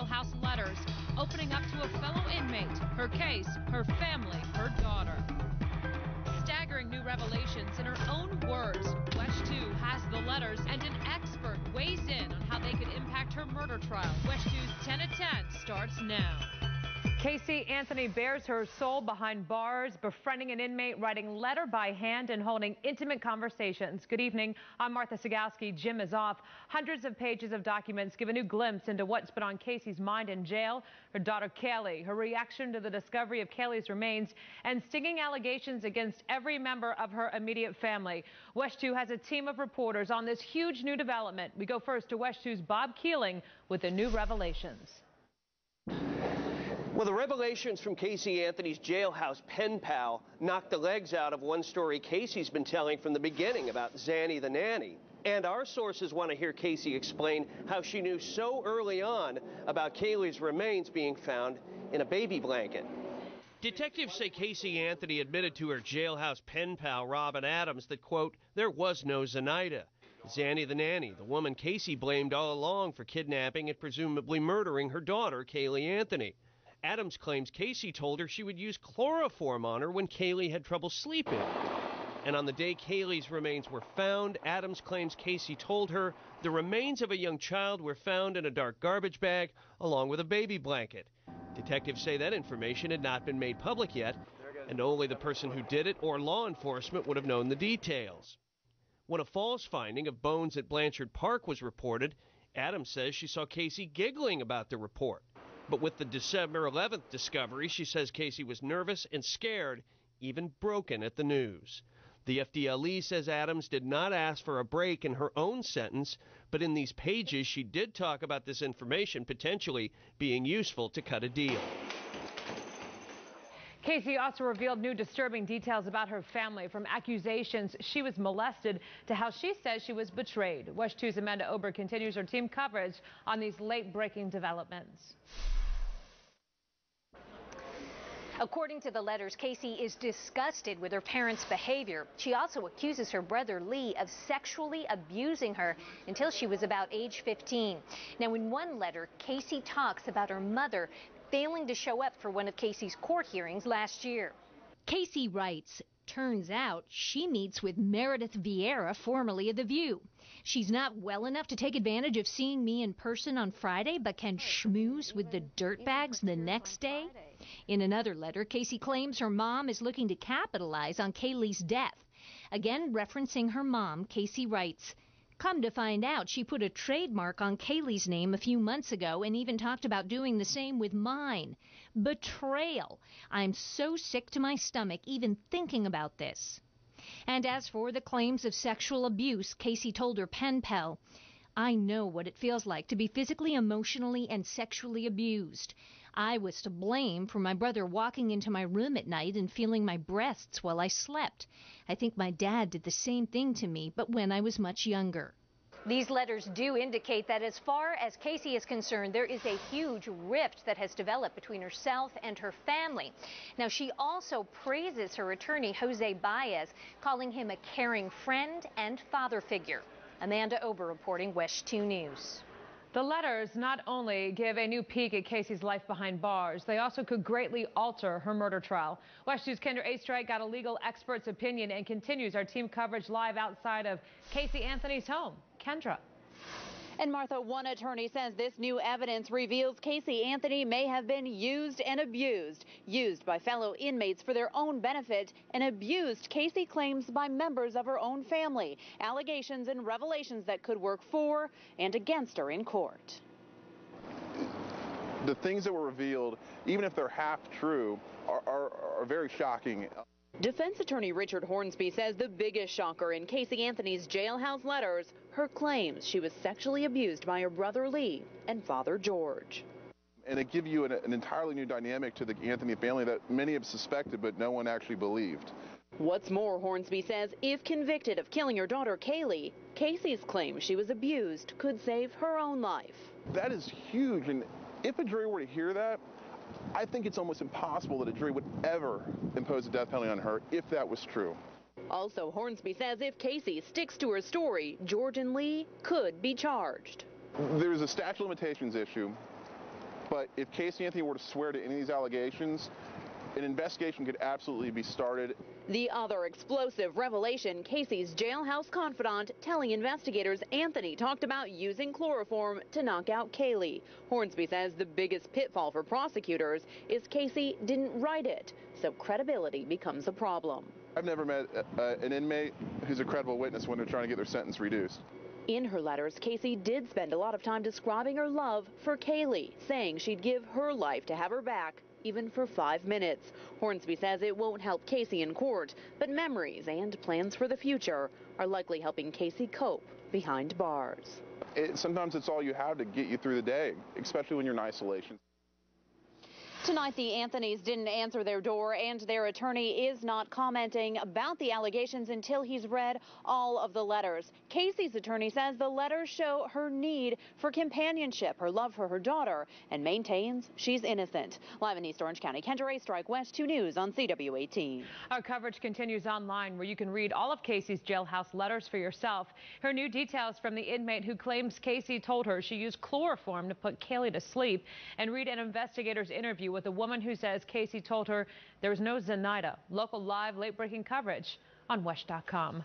jailhouse letters, opening up to a fellow inmate, her case, her family, her daughter. Staggering new revelations in her own words. WESH 2 has the letters, and an expert weighs in on how they could impact her murder trial. WESH 2's 10 at 10 starts now. Casey Anthony bears her soul behind bars, befriending an inmate, writing letter by hand, and holding intimate conversations. Good evening. I'm Martha Sagowski. Jim is off. Hundreds of pages of documents give a new glimpse into what's been on Casey's mind in jail. Her daughter Kaylee, her reaction to the discovery of Kaylee's remains, and stinging allegations against every member of her immediate family. WESH 2 has a team of reporters on this huge new development. We go first to WESH 2's Bob Keeling with the new revelations. Well, the revelations from Casey Anthony's jailhouse pen pal knocked the legs out of one story Casey's been telling from the beginning about Zanny the nanny. And our sources want to hear Casey explain how she knew so early on about Kaylee's remains being found in a baby blanket. Detectives say Casey Anthony admitted to her jailhouse pen pal Robin Adams that, quote, there was no Zenaida. Zanny the nanny, the woman Casey blamed all along for kidnapping and presumably murdering her daughter, Kaylee Anthony. Adams claims Casey told her she would use chloroform on her when Kaylee had trouble sleeping. And on the day Kaylee's remains were found, Adams claims Casey told her the remains of a young child were found in a dark garbage bag along with a baby blanket. Detectives say that information had not been made public yet, and only the person who did it or law enforcement would have known the details. When a false finding of bones at Blanchard Park was reported, Adams says she saw Casey giggling about the report. But with the December 11th discovery, she says Casey was nervous and scared, even broken at the news. The FDLE says Adams did not ask for a break in her own sentence, but in these pages she did talk about this information potentially being useful to cut a deal. Casey also revealed new disturbing details about her family, from accusations she was molested to how she says she was betrayed. WESH 2's Amanda Ober continues her team coverage on these late-breaking developments. According to the letters, Casey is disgusted with her parents' behavior. She also accuses her brother Lee of sexually abusing her until she was about age 15. Now, in one letter, Casey talks about her mother failing to show up for one of Casey's court hearings last year. Casey writes, turns out she meets with Meredith Vieira, formerly of The View. She's not well enough to take advantage of seeing me in person on Friday, but can schmooze with the dirtbags the next day. In another letter, Casey claims her mom is looking to capitalize on Kaylee's death. Again, referencing her mom, Casey writes, come to find out, she put a trademark on Kaylee's name a few months ago and even talked about doing the same with mine. Betrayal. I'm so sick to my stomach even thinking about this. And as for the claims of sexual abuse, Casey told her pen pal, I know what it feels like to be physically, emotionally, and sexually abused. I was to blame for my brother walking into my room at night and feeling my breasts while I slept. I think my dad did the same thing to me, but when I was much younger. These letters do indicate that as far as Casey is concerned, there is a huge rift that has developed between herself and her family. Now, she also praises her attorney, Jose Baez, calling him a caring friend and father figure. Amanda Ober reporting, WESH 2 News. The letters not only give a new peek at Casey's life behind bars, they also could greatly alter her murder trial. WESH 2's Kendra Astrike got a legal expert's opinion and continues our team coverage live outside of Casey Anthony's home. Kendra. And Martha, one attorney says this new evidence reveals Casey Anthony may have been used and abused by fellow inmates for their own benefit, and abused, Casey claims, by members of her own family. Allegations and revelations that could work for and against her in court. The things that were revealed, even if they're half true, are very shocking. Defense attorney Richard Hornsby says the biggest shocker in Casey Anthony's jailhouse letters, her claims she was sexually abused by her brother Lee and father George. And it gives you an entirely new dynamic to the Anthony family that many have suspected, but no one actually believed. What's more, Hornsby says if convicted of killing her daughter Kaylee, Casey's claim she was abused could save her own life. That is huge, and if a jury were to hear that, I think it's almost impossible that a jury would ever impose a death penalty on her if that was true. Also, Hornsby says if Casey sticks to her story, George and Lee could be charged. There's a statute of limitations issue, But if Casey Anthony were to swear to any of these allegations, an investigation could absolutely be started. The other explosive revelation, Casey's jailhouse confidant telling investigators Anthony talked about using chloroform to knock out Kaylee. Hornsby says the biggest pitfall for prosecutors is Casey didn't write it, so credibility becomes a problem. I've never met an inmate who's a credible witness when they're trying to get their sentence reduced. In her letters, Casey did spend a lot of time describing her love for Kaylee, saying she'd give her life to have her back, even for 5 minutes. Hornsby says it won't help Casey in court, but memories and plans for the future are likely helping Casey cope behind bars. Sometimes it's all you have to get you through the day, especially when you're in isolation. Tonight, the Anthonys didn't answer their door, and their attorney is not commenting about the allegations until he's read all of the letters. Casey's attorney says the letters show her need for companionship, her love for her daughter, and maintains she's innocent. Live in East Orange County, Kendra Ray, Strike West 2 News on CW18. Our coverage continues online, where you can read all of Casey's jailhouse letters for yourself. Her new details from the inmate who claims Casey told her she used chloroform to put Kaylee to sleep, and read an investigator's interview with a woman who says Casey told her there was no Zenaida. Local live late-breaking coverage on WESH.com.